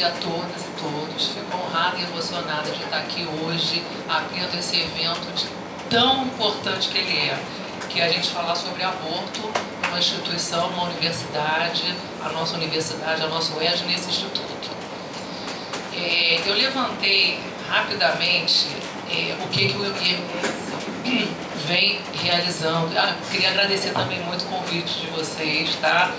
dia a todas e todos. Fico honrada e emocionada de estar aqui hoje, abrindo esse evento tão importante que ele é, que é a gente falar sobre aborto numa instituição, numa universidade, a nossa UERJ, nesse instituto. Eu levantei rapidamente o que o IMS vem realizando. Queria agradecer também muito o convite de vocês, tá?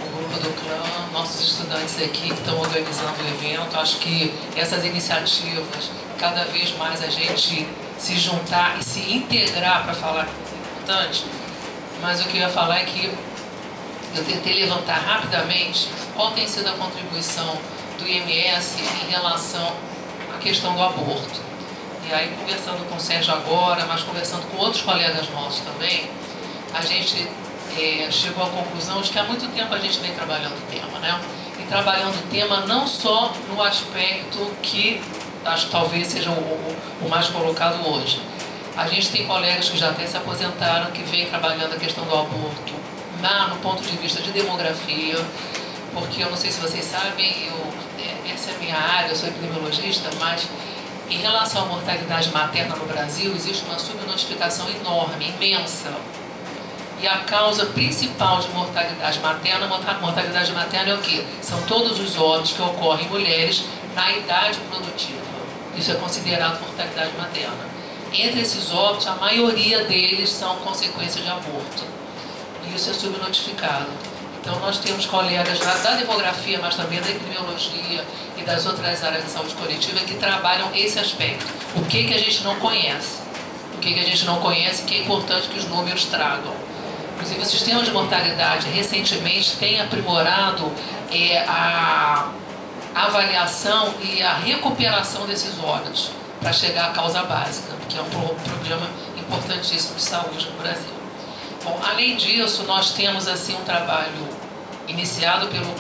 O grupo do clã, nossos estudantes aqui que estão organizando o evento. Acho que essas iniciativas, cada vez mais a gente se juntar e se integrar para falar coisas importantes. Mas o que eu ia falar é que eu tentei levantar rapidamente qual tem sido a contribuição do IMS em relação à questão do aborto. E aí, conversando com o Sérgio agora, mas conversando com outros colegas nossos também, a gente chegou à conclusão de que há muito tempo a gente vem trabalhando o tema, né? E trabalhando o tema não só no aspecto que acho que talvez seja o mais colocado hoje. A gente tem colegas que já até se aposentaram, que vêm trabalhando a questão do aborto no ponto de vista de demografia, porque eu não sei se vocês sabem, essa é a minha área, eu sou epidemiologista, mas em relação à mortalidade materna no Brasil, existe uma subnotificação enorme, imensa. E a causa principal de mortalidade materna é o quê? São todos os óbitos que ocorrem em mulheres na idade produtiva. Isso é considerado mortalidade materna. Entre esses óbitos, a maioria deles são consequências de aborto. E isso é subnotificado. Então, nós temos colegas da demografia, mas também da epidemiologia e das outras áreas de saúde coletiva que trabalham esse aspecto. O que a gente não conhece? O que a gente não conhece que é importante que os números tragam. Inclusive, o sistema de mortalidade, recentemente, tem aprimorado a avaliação e a recuperação desses óbitos para chegar à causa básica, que é um problema importantíssimo de saúde no Brasil. Bom, além disso, nós temos assim um trabalho iniciado pelo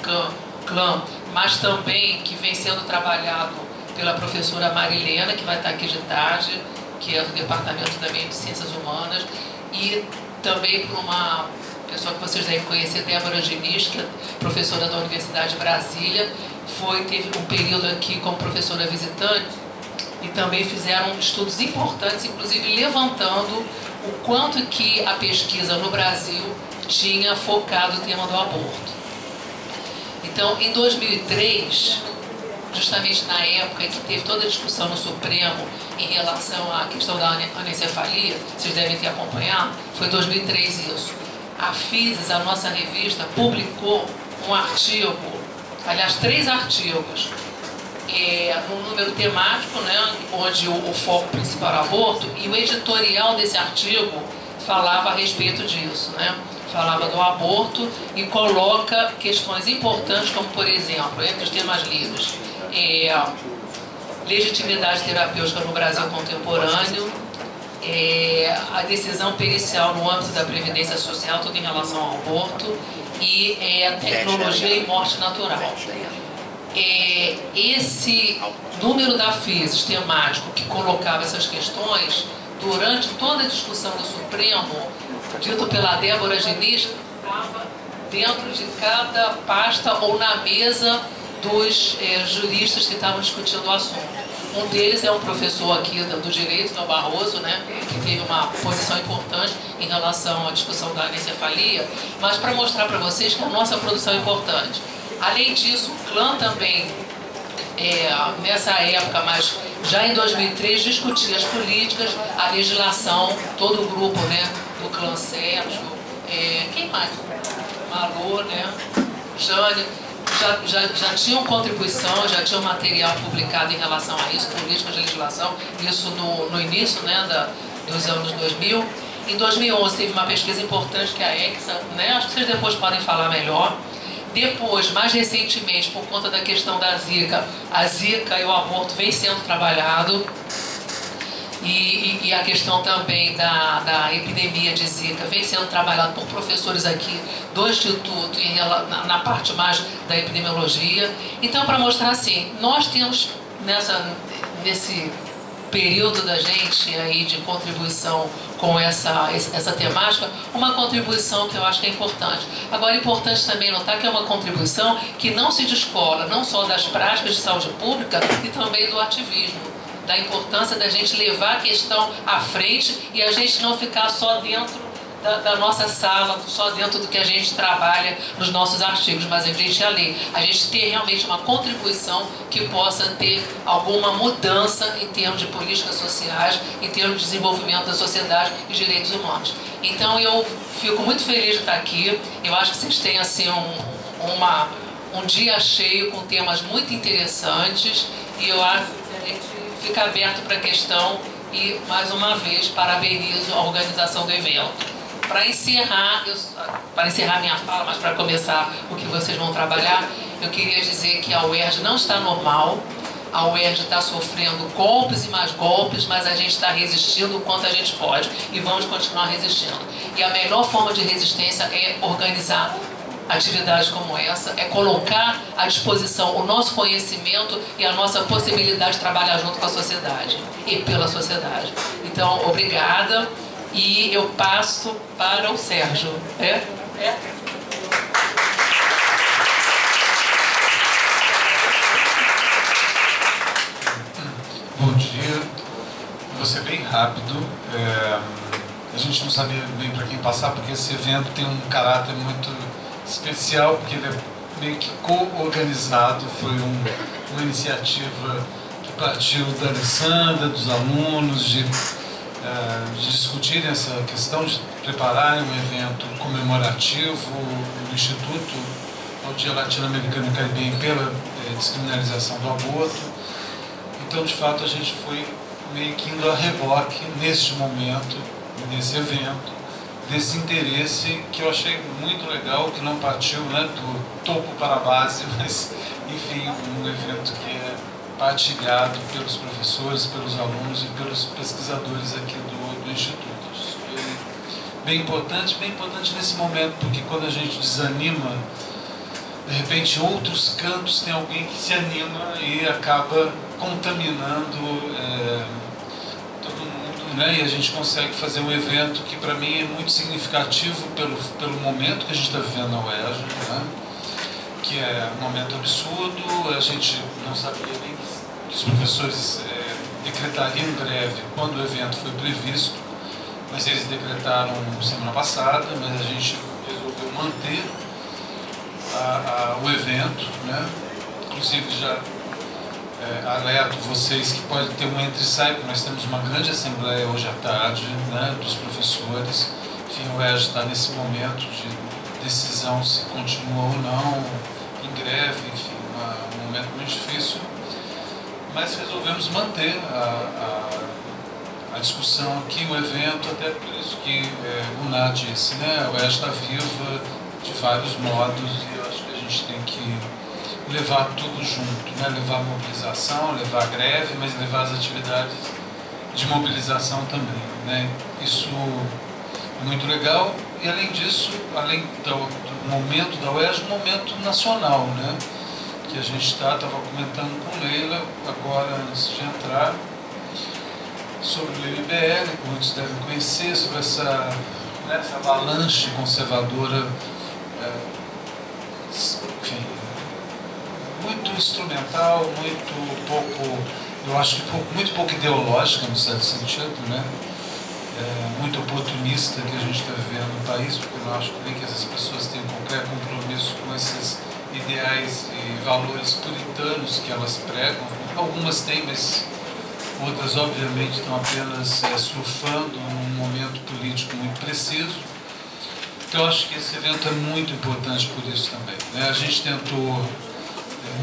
clã, mas também que vem sendo trabalhado pela professora Marilena, que vai estar aqui de tarde, que é do Departamento também de Ciências Humanas, e também por uma pessoa que vocês devem conhecer, Débora Diniz, que é professora da Universidade de Brasília, teve um período aqui como professora visitante, e também fizeram estudos importantes, inclusive levantando o quanto que a pesquisa no Brasil tinha focado o tema do aborto. Então, em 2003, justamente na época em que teve toda a discussão no Supremo em relação à questão da anencefalia, vocês devem ter acompanhado, foi 2003 isso. A Physis, a nossa revista, publicou um artigo, aliás, 3 artigos, num número temático, né, onde o foco principal era aborto, e o editorial desse artigo falava a respeito disso, né? Falava do aborto e coloca questões importantes, como, por exemplo, entre os temas lidos, legitimidade terapêutica no Brasil contemporâneo, a decisão pericial no âmbito da Previdência Social, tudo em relação ao aborto, e tecnologia e morte natural. Esse número da Physis temático que colocava essas questões, durante toda a discussão do Supremo, dito pela Débora Diniz, estava dentro de cada pasta ou na mesa dos juristas que estavam discutindo o assunto. Um deles é um professor aqui do direito, que é o Barroso, né, que teve uma posição importante em relação à discussão da anencefalia, mas para mostrar para vocês que a nossa produção é importante. Além disso, o clã também, nessa época, mas já em 2003, discutia as políticas, a legislação, todo o grupo, né, do clã Sérgio, quem mais? Malu, né, Jane, já tinham contribuição, já tinham material publicado em relação a isso, políticas de legislação, isso no início, né, dos anos 2000. Em 2011 teve uma pesquisa importante que é a EXA, né, acho que vocês depois podem falar melhor. Depois, mais recentemente, por conta da questão da Zika, a Zika e o aborto vem sendo trabalhado, e a questão também da epidemia de Zika vem sendo trabalhado por professores aqui do Instituto na parte mais da epidemiologia. Então, para mostrar assim, nós temos nesse período da gente aí de contribuição com essa temática, uma contribuição que eu acho que é importante. Agora, é importante também notar que é uma contribuição que não se descola, não só das práticas de saúde pública, e também do ativismo, da importância da gente levar a questão à frente e a gente não ficar só dentro da nossa sala, só dentro do que a gente trabalha nos nossos artigos, mas a gente ler, a gente ter realmente uma contribuição que possa ter alguma mudança em termos de políticas sociais, em termos de desenvolvimento da sociedade e direitos humanos. Então eu fico muito feliz de estar aqui, eu acho que vocês têm assim um dia cheio com temas muito interessantes e eu acho que a gente fica aberto para a questão e, mais uma vez, parabenizo a organização do evento. Para encerrar minha fala, mas para começar o que vocês vão trabalhar, eu queria dizer que a UERJ não está normal, a UERJ está sofrendo golpes e mais golpes, mas a gente está resistindo o quanto a gente pode e vamos continuar resistindo. E a melhor forma de resistência é organizar atividades como essa, é colocar à disposição o nosso conhecimento e a nossa possibilidade de trabalhar junto com a sociedade e pela sociedade. Então, obrigada. E eu passo para o Sérgio. Bom dia. Vou ser bem rápido. A gente não sabia bem para quem passar, porque esse evento tem um caráter muito especial, porque ele é meio que co-organizado. Foi uma iniciativa que partiu da Alessandra, dos alunos, de discutirem essa questão de prepararem um evento comemorativo do Instituto ao Dia Latino-Americano e Caribenho pela descriminalização do aborto. Então, de fato, a gente foi meio que indo a reboque neste momento, nesse evento, desse interesse que eu achei muito legal, que não partiu, né, do topo para a base, mas, enfim, um evento que é partilhado pelos professores, pelos alunos e pelos pesquisadores aqui do Instituto. Isso é bem importante nesse momento, porque quando a gente desanima, de repente, outros cantos tem alguém que se anima e acaba contaminando todo mundo, né? E a gente consegue fazer um evento que, para mim, é muito significativo pelo momento que a gente está vivendo na UERJ, né? Que é um momento absurdo. A gente não sabia nem que os professores decretariam greve quando o evento foi previsto, mas eles decretaram semana passada, mas a gente resolveu manter o evento, né? Inclusive já alerto vocês que pode ter um entre e sai, porque nós temos uma grande assembleia hoje à tarde, né, dos professores. Enfim, o UERJ está nesse momento de decisão se continua ou não em greve, enfim, um momento muito difícil, mas resolvemos manter a discussão aqui, o evento, até por isso que o Ná disse, né, o UERJ está viva de vários modos e eu acho que a gente tem que levar tudo junto, né? Levar a mobilização, levar a greve, mas levar as atividades de mobilização também, né? Isso é muito legal e, além disso, além do momento da UERJ, um momento nacional, né? Que a gente estava comentando com Leila agora, antes de entrar, sobre o MBL, que muitos devem conhecer, sobre essa avalanche conservadora, enfim, muito instrumental, muito pouco, eu acho que muito pouco ideológica, no certo sentido, né? Muito oportunista que a gente está vivendo no país, porque eu não acho nem que essas pessoas tenham qualquer compromisso com esses ideais e valores puritanos que elas pregam. Algumas têm, mas outras, obviamente, estão apenas surfando num momento político muito preciso. Então, eu acho que esse evento é muito importante por isso também, né? A gente tentou,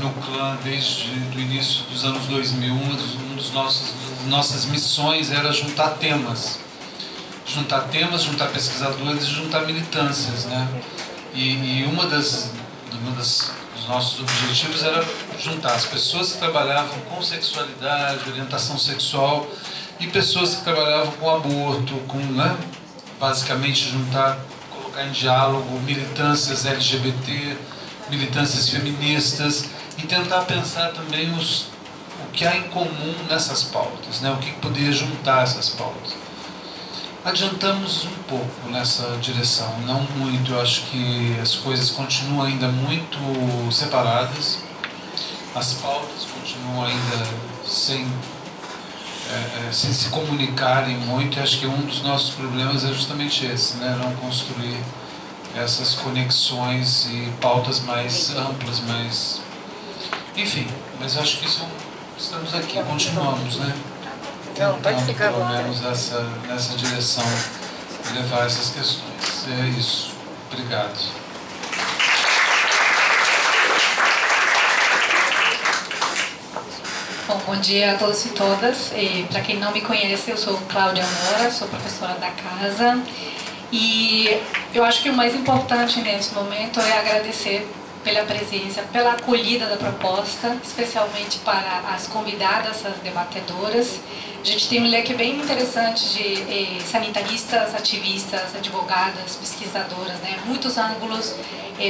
no clã, desde o início dos anos 2000, uma das nossas missões era juntar temas, juntar pesquisadores e juntar militâncias, né? E dos nossos objetivos era juntar as pessoas que trabalhavam com sexualidade, orientação sexual, e pessoas que trabalhavam com aborto, né? Basicamente colocar em diálogo militâncias LGBT, militâncias feministas, e tentar pensar também o que há em comum nessas pautas, né? O que poderia juntar essas pautas. Adiantamos um pouco nessa direção, não muito. Eu acho que as coisas continuam ainda muito separadas, as pautas continuam ainda sem se comunicarem muito. E acho que um dos nossos problemas é justamente esse, né? Não construir essas conexões e pautas mais amplas, mais... Enfim, mas acho que estamos aqui, continuamos, né? Não, pode ficar pelo menos nessa direção de levar essas questões. É isso. Obrigado. Bom dia a todos e todas. Para quem não me conhece, eu sou Cláudia Moura, sou professora da casa. E eu acho que o mais importante nesse momento é agradecer pela presença, pela acolhida da proposta, especialmente para as convidadas, as debatedoras. A gente tem um leque bem interessante de sanitaristas, ativistas, advogadas, pesquisadoras, né? Muitos ângulos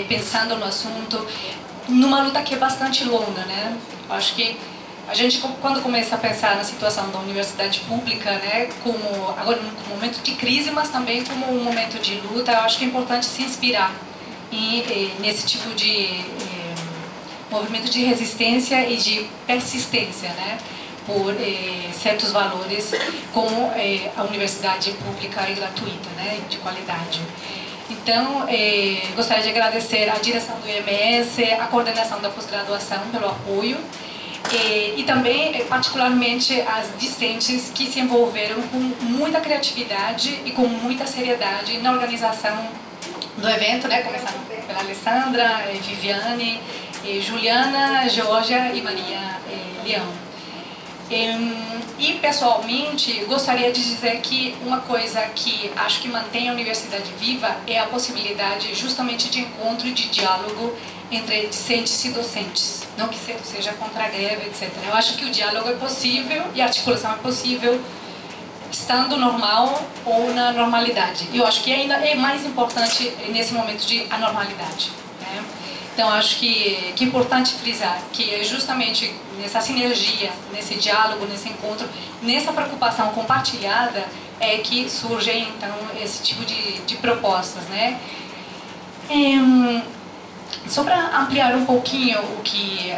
pensando no assunto, numa luta que é bastante longa, né? Eu acho que a gente, quando começa a pensar na situação da universidade pública, né, como agora um momento de crise, mas também como um momento de luta, eu acho que é importante se inspirar nesse tipo de movimento de resistência e de persistência, né, por certos valores, como a universidade pública e gratuita, né, de qualidade. Então, gostaria de agradecer à direção do IMS, à coordenação da pós-graduação pelo apoio, e também, particularmente, as discentes que se envolveram com muita criatividade e com muita seriedade na organização do evento, né? Começando pela Alessandra, Viviane, Juliana, Georgia e Maria Leão. E, pessoalmente, gostaria de dizer que uma coisa que acho que mantém a universidade viva é a possibilidade justamente de encontro e de diálogo entre discentes e docentes. Não que seja contra a greve, etc. Eu acho que o diálogo é possível e a articulação é possível estando normal ou na normalidade. E eu acho que ainda é mais importante nesse momento de anormalidade, né? Então, acho que é importante frisar que é justamente nessa sinergia, nesse diálogo, nesse encontro, nessa preocupação compartilhada é que surgem, então, esse tipo de propostas, né? Só para ampliar um pouquinho o que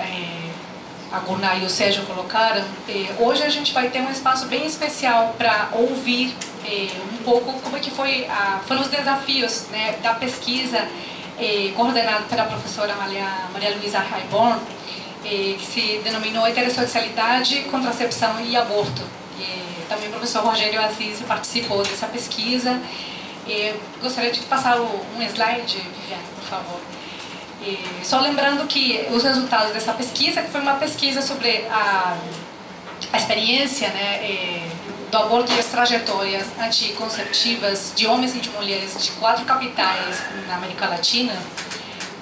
a Gurná e o Sérgio colocaram, hoje a gente vai ter um espaço bem especial para ouvir um pouco como é que foram os desafios, né, da pesquisa coordenada pela professora Maria Luísa Raiborn, que se denominou Heterossexualidade, Contracepção e Aborto. Também o professor Rogério Assis participou dessa pesquisa. Gostaria de passar um slide, Viviane, por favor. Só lembrando que os resultados dessa pesquisa, que foi uma pesquisa sobre a experiência, né, do aborto e as trajetórias anticonceptivas de homens e de mulheres de 4 capitais na América Latina,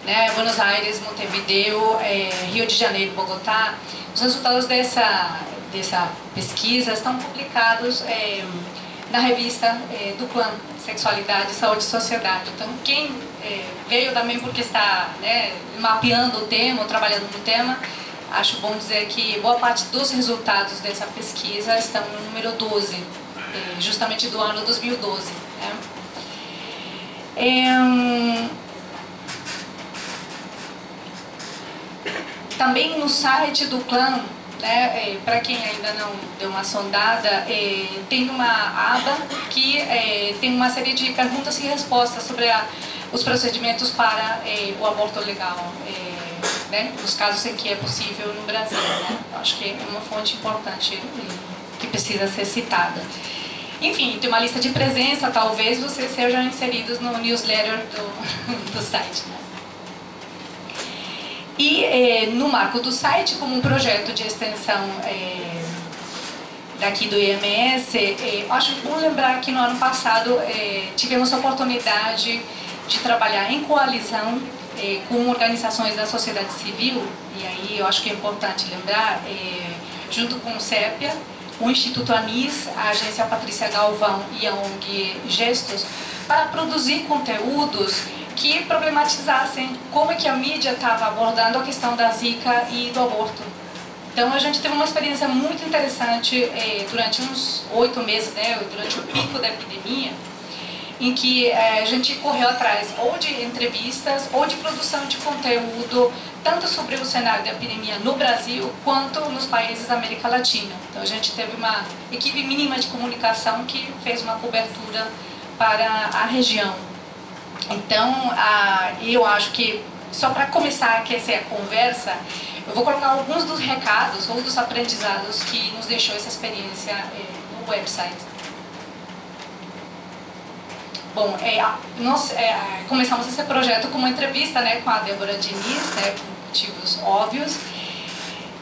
né, Buenos Aires, Montevideo, Rio de Janeiro, Bogotá. Os resultados dessa pesquisa estão publicados na revista do CLAM, Sexualidade, Saúde e Sociedade. Então, quem veio também porque está, né, mapeando o tema, trabalhando no tema, acho bom dizer que boa parte dos resultados dessa pesquisa estão no número 12, justamente do ano 2012. Né? Também no site do CLAM, né, para quem ainda não deu uma sondada, tem uma aba que tem uma série de perguntas e respostas sobre os procedimentos para o aborto legal, né, nos casos em que é possível no Brasil. Né? Acho que é uma fonte importante que precisa ser citada. Enfim, tem uma lista de presença, talvez vocês sejam inseridos no newsletter do site. Né? E no marco do site, como um projeto de extensão daqui do IMS, acho bom lembrar que no ano passado tivemos a oportunidade de trabalhar em coalizão com organizações da sociedade civil, e aí eu acho que é importante lembrar, junto com o CEPIA, o Instituto Anis, a Agência Patrícia Galvão e a ONG Gestos, para produzir conteúdos que problematizassem como é que a mídia estava abordando a questão da Zika e do aborto. Então a gente teve uma experiência muito interessante durante uns 8 meses, né, durante o pico da epidemia, em que a gente correu atrás ou de entrevistas ou de produção de conteúdo, tanto sobre o cenário da epidemia no Brasil quanto nos países da América Latina. Então a gente teve uma equipe mínima de comunicação que fez uma cobertura para a região. Então eu acho que, só para começar a aquecer a conversa, eu vou colocar alguns dos recados ou dos aprendizados que nos deixou essa experiência no website. Bom, nós começamos esse projeto com uma entrevista, né, com a Débora Diniz, né, por motivos óbvios.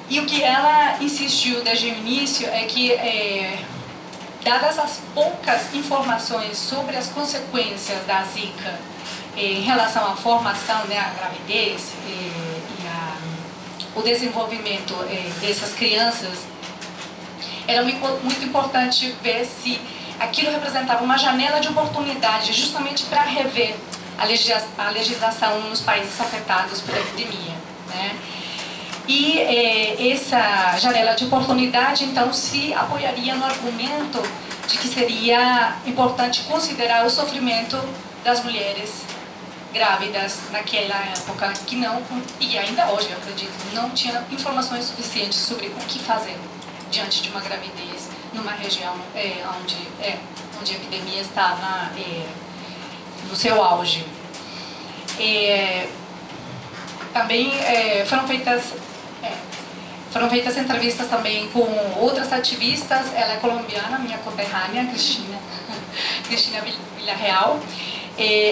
E o que ela insistiu desde o início é que, dadas as poucas informações sobre as consequências da Zika em relação à formação, né, à gravidez o desenvolvimento dessas crianças, era muito importante ver se aquilo representava uma janela de oportunidade justamente para rever a legislação nos países afetados pela epidemia, né? E essa janela de oportunidade, então, se apoiaria no argumento de que seria importante considerar o sofrimento das mulheres grávidas naquela época, que não, e ainda hoje, eu acredito, não tinha informações suficientes sobre o que fazer diante de uma gravidez numa região onde a epidemia estava no seu auge. Também foram feitas entrevistas também com outras ativistas. Ela é colombiana, minha conterrânea, Cristina Villarreal,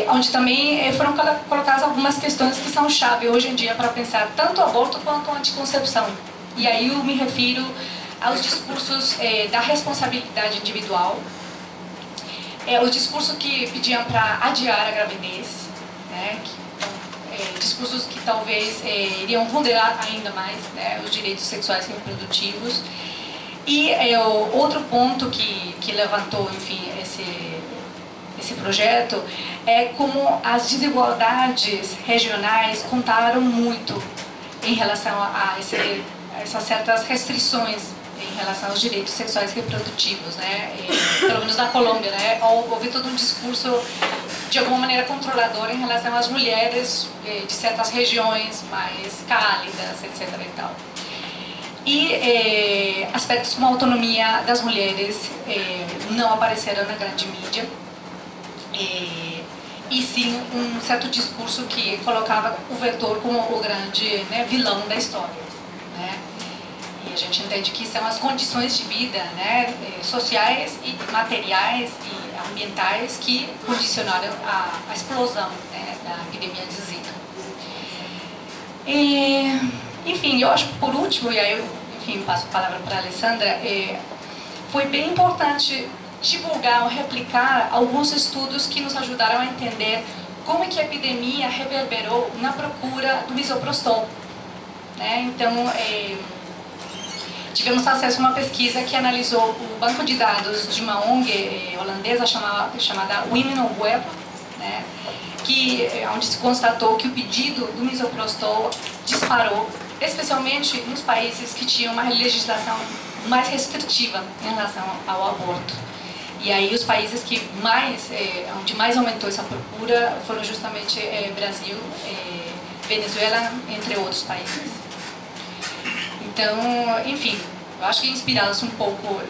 onde também foram colocadas algumas questões que são chave hoje em dia para pensar tanto o aborto quanto a anticoncepção. E aí eu me refiro aos discursos da responsabilidade individual, o discurso que pediam para adiar a gravidez, né, discursos que talvez iriam vulnerar ainda mais, né, os direitos sexuais e reprodutivos. E o outro ponto que levantou, enfim, esse projeto é como as desigualdades regionais contaram muito em relação a essas certas restrições em relação aos direitos sexuais e reprodutivos, né? Pelo menos na Colômbia, né? Houve todo um discurso de alguma maneira controlador em relação às mulheres de certas regiões mais cálidas, etc. e tal. E aspectos como a autonomia das mulheres não apareceram na grande mídia, e sim um certo discurso que colocava o vetor como o grande, né, vilão da história, né? E a gente entende que são as condições de vida, né, sociais e materiais e ambientais que condicionaram a explosão, né, da epidemia de Zika. Enfim, eu acho que por último, e aí eu, enfim, passo a palavra para a Alessandra, foi bem importante divulgar ou replicar alguns estudos que nos ajudaram a entender como é que a epidemia reverberou na procura do misoprostol, né? Então, tivemos acesso a uma pesquisa que analisou o banco de dados de uma ONG holandesa chamada Women on Web, né? Onde se constatou que o pedido do misoprostol disparou, especialmente nos países que tinham uma legislação mais restritiva em relação ao aborto. E aí os países onde mais aumentou essa procura foram justamente Brasil, Venezuela, entre outros países. Então, enfim, eu acho que inspirados um pouco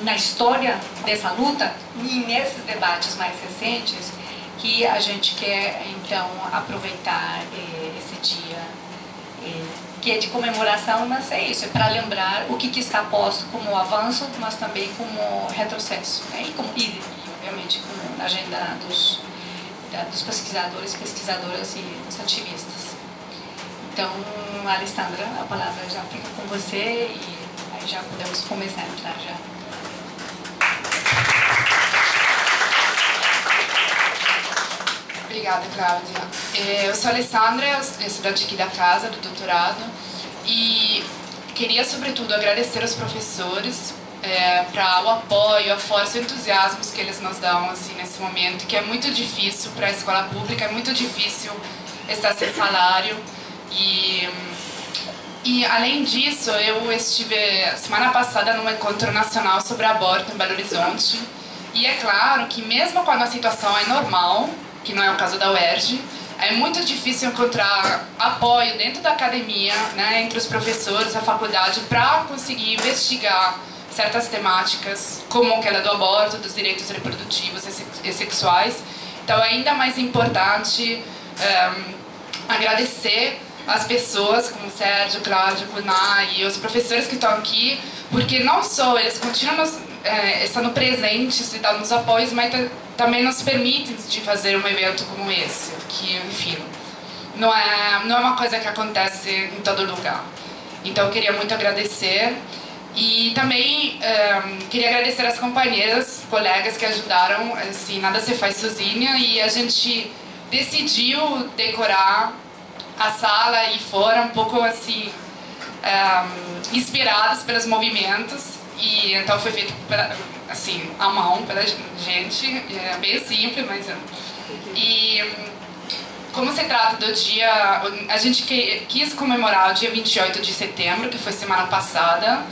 na história dessa luta e nesses debates mais recentes, que a gente quer, então, aproveitar esse dia, que é de comemoração, mas é isso, é para lembrar o que está posto como avanço, mas também como retrocesso, né? E obviamente, como na agenda dos pesquisadores, pesquisadoras e dos ativistas. Então, Alessandra, a palavra já fica com você e aí já podemos começar a entrar já. Obrigada, Cláudia. Eu sou a Alessandra, eu estudante aqui da casa, do doutorado, e queria, sobretudo, agradecer aos professores para o apoio, a força e o entusiasmo que eles nos dão assim, nesse momento, que é muito difícil para a escola pública, é muito difícil estar sem salário, e E, além disso, eu estive semana passada num encontro nacional sobre aborto em Belo Horizonte. E é claro que mesmo quando a situação é normal, que não é o caso da UERJ, é muito difícil encontrar apoio dentro da academia, né, entre os professores, a faculdade, para conseguir investigar certas temáticas, como aquela do aborto, dos direitos reprodutivos e sexuais. Então é ainda mais importante agradecer as pessoas como Sérgio, Cláudio, Kunai e os professores que estão aqui, porque não só eles continuam estando presentes e dando os apoios, mas também nos permitem de fazer um evento como esse, que, enfim, não é uma coisa que acontece em todo lugar. Então eu queria muito agradecer. E também queria agradecer as companheiras, colegas que ajudaram, assim, nada se faz sozinha, e a gente decidiu decorar a sala e foram um pouco assim inspirados pelos movimentos, e então foi feito assim à mão pela gente, é bem simples, mas e como se trata do dia, a gente quis comemorar o dia 28 de setembro, que foi semana passada.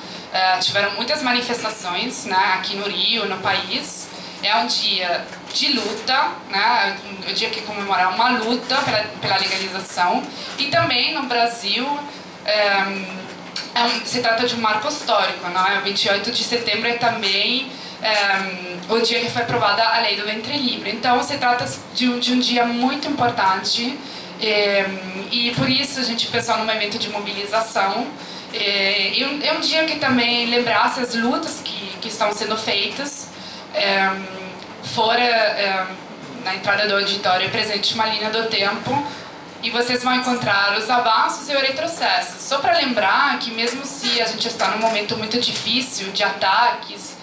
Tiveram muitas manifestações, né, aqui no Rio, no país. É um dia de luta, né, um dia que comemorar uma luta pela legalização. E também no Brasil se trata de um marco histórico, né? O 28 de setembro é também o dia que foi aprovada a lei do ventre livre. Então se trata de um dia muito importante, e por isso a gente pensou num evento de mobilização. É um dia que também lembrasse as lutas que estão sendo feitas. Fora, na entrada do auditório, é presente uma linha do tempo, e vocês vão encontrar os avanços e o retrocesso. Só para lembrar que mesmo se a gente está num momento muito difícil de ataques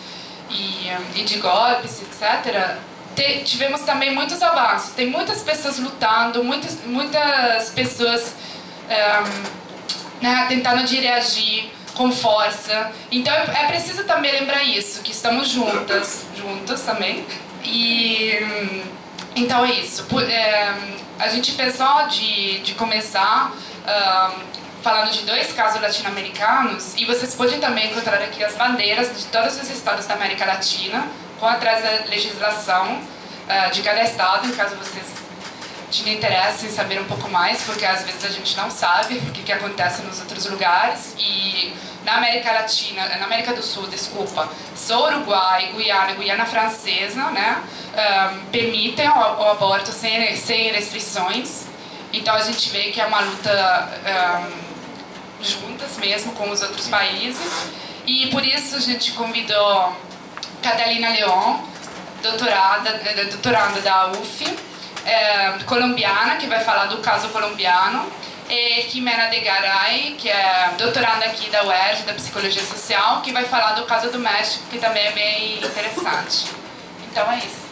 e de golpes, etc., tivemos também muitos avanços. Tem muitas pessoas lutando, muitas pessoas né, tentando de reagir com força. Então é preciso também lembrar isso, que estamos juntos também. E então é isso. A gente pensou de começar falando de 2 casos latino-americanos, e vocês podem também encontrar aqui as bandeiras de todos os estados da América Latina, com atrás da legislação de cada estado, em caso vocês tinha interesse em saber um pouco mais, porque às vezes a gente não sabe o que acontece nos outros lugares. E na América Latina, na América do Sul, desculpa, só Uruguai, Guiana Francesa, né, permitem o aborto sem restrições. Então a gente vê que é uma luta juntas mesmo com os outros países, e por isso a gente convidou Catalina León, doutoranda da UF, colombiana, que vai falar do caso colombiano, e Jimena de Garay, que é doutoranda aqui da UERJ, da Psicologia Social, que vai falar do caso do México, que também é bem interessante. Então é isso.